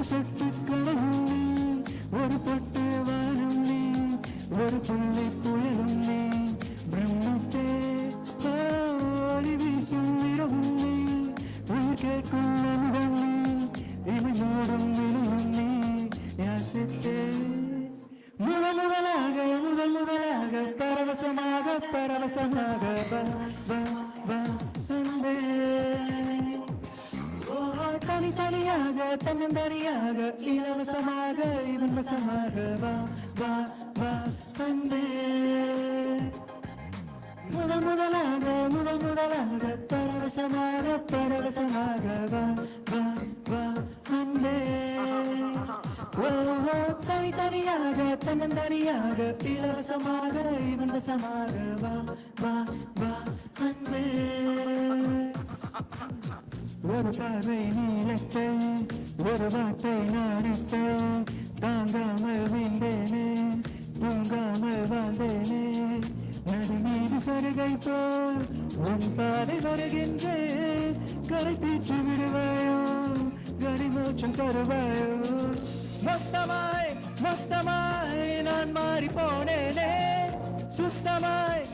சொட்டு கடலும் நீ, ஒரு பொட்டு வாழும் நீ, ஒரு புள்ளி புயலும் நீ, பிரம்மத்தே ஒளி வீசும் இரவும் நீ, உயிர் கேட்கும் அன்பும் நீ, இமை மூடும் விழும் நீ, யாசித்தே முதல் முதலாக பரவசமாக வா வா வா அன்பே. தனியாக தன்னந்தனியாக இலவசமாக வா வா வா அன்பே. முதல் முதலாக பரவசமாக வா வா வா அன்பே. தனியாக தன்னந்தனியாக இலவசமாக வா வா வா அன்பே. ஒரு பார்வை நீளத்தை, ஒரு வார்த்தை நாணத்தை, தாங்காமல் வீழ்ந்தேனே, தூங்காமல் வாழ்ந்தேனே, நதி மீது சருகை போல் உன் பாதை வருகின்றேன், கரை தீற்று விடுவாயோ, கரிமோச்சம் தருவாயோ. மொத்தமாய் நான் மாறி போனேனே, சுத்தமாய்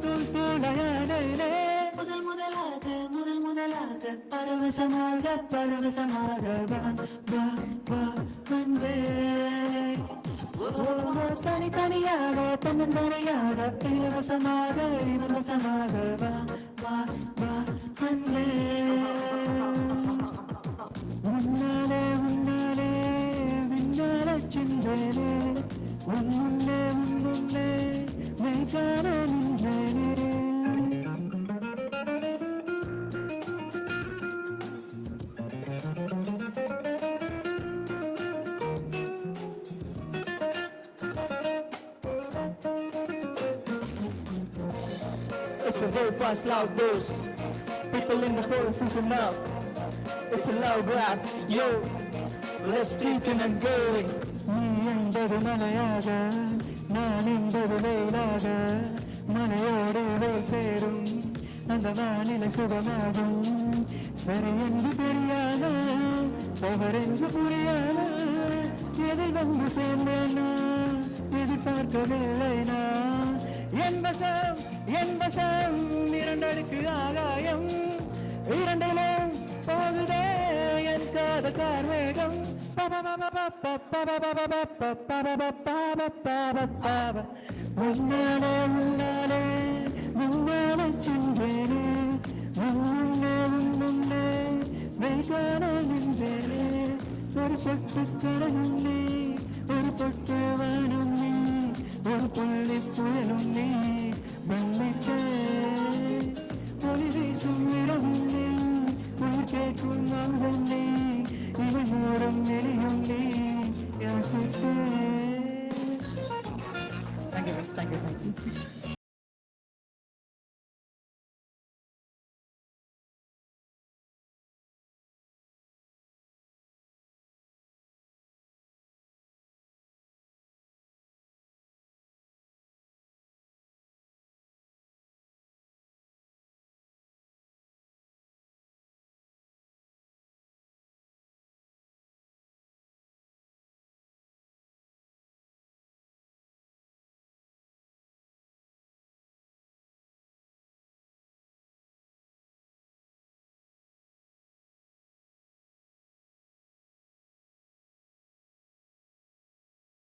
தூள் தூளையானேனே. முதல் முதலாக பரவசமாக வா வா வா அன்பே. தனியாக தன்னந்தனியாக இலவசமாக வா வா வா அன்பே. உன்னாலே விண்ணால சென்றேனே, உன்னுள்ளே மெய்கான நின்றேனே. It's the very fast loud blues. People in the forest is enough. It's a loud rap, yo. Let's keep it and going. நீ என்பது மலையாக, நான் என்பது வெயிலாக, மலையோடு வெயில் சேரும் அந்த வானிலை சுகமாகும். சரி என்று தெரியாத, தவறு என்று புரியாத, எதில் வந்து சேர்ந்தேனா எதிர்பார்க்கவில்லை நான். என் வசம் இரண்டடுக்கு ஆகாயம், இரண்டிலும் போகுதே என் காத கார்மேகம். முன்னாலே சென்றேனே, முன்னே வெய்கான நின்றேனே. ஒரு சொட்டு கடலும் நீ, ஒரு பொட்டு வானும் நீ, ஒரு புள்ளி புயலும் நீ, மன்னித்தே ஒளி வீசும் இரவும் நீ, உயிர் கேட்கும் அன்பும் நீ,